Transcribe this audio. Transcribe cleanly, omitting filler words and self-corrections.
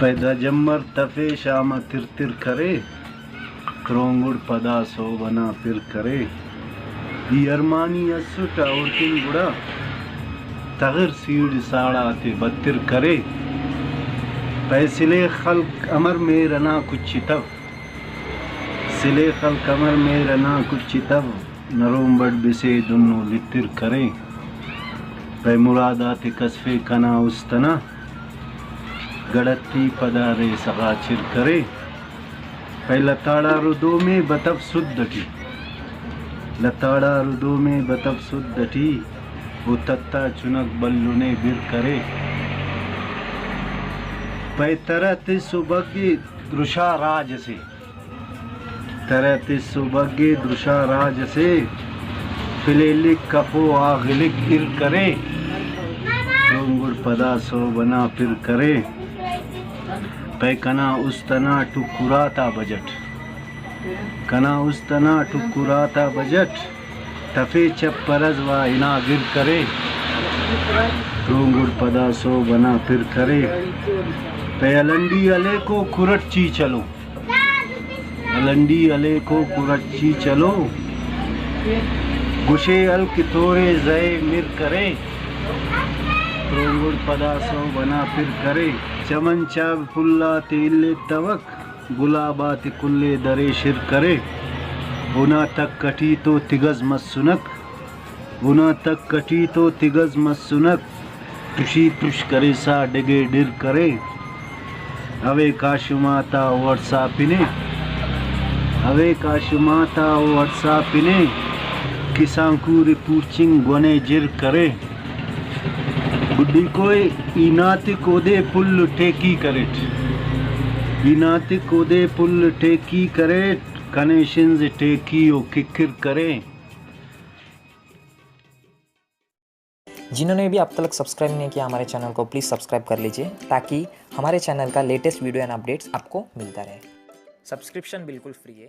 पैदा जम्मर तफे शाम तिर करे क्रोंगुड़ पदा सो बना फिर करे ఈ అర్మాని అస్సుట ఔర్తిన్ గుడా तगर सीड साड़ा ते बत्तिर करे पैसिले खल्क अमर में रना कुछ तब सिले खल्क अमर में रना कुछ तब नरोम बड़ बिसे दुन्नो लितिर करे पै मुरादात कसफे कना उस्तना गड़ती पदारे सगाचिर करे पै लताड़ा रुदो में बतब सुद्दटी लताड़ा रुदो में बतब सुद्दटी वो तत्ता चुनक बल्लुने बिर करे पैतरत सुबग्गे दृशा राज से तरत सुबग्गे दृशा राज से फिलेलिक कपो आगलिक इर करे रोंगुड़ पदा सो बना फिर करे पैकना उस्तना टुकुराता बजट कना उस्तना टुकुराता बजट तफे चप्परज व इना गिर करे रोंगुड़ पदा सो बना फिर करे पे अलंडी अले को कुरच्ची चलो अलंडी अले को कुरच्ची चलो गुशे अल कितोरे जय मिर करे रोंगुड़ पदा सो बना फिर करे चमन चाब फुल्ला तेले तवक गुलाबात कुल्ले दरे शिर करे उना तक कटी तो तिगज मस्सुनक उना तक कटी तो तिगज मस्सुनक तुशी तुश करे सा डगे डिर करे अवे काशुमाता वर्षा पिने अवे काशुमाता वर्षा पिने किसांकुरी पूचिंग गोने जिर करे बुड्ढी कोई इनाति कोदे पुल टेकी करेट इनाति कोदे पुल टेकी करेट कनेक्शन टेकी ओ किक्किर करें। जिन्होंने भी अब तक सब्सक्राइब नहीं किया हमारे चैनल को प्लीज़ सब्सक्राइब कर लीजिए ताकि हमारे चैनल का लेटेस्ट वीडियो एंड अपडेट्स आपको मिलता रहे। सब्सक्रिप्शन बिल्कुल फ्री है।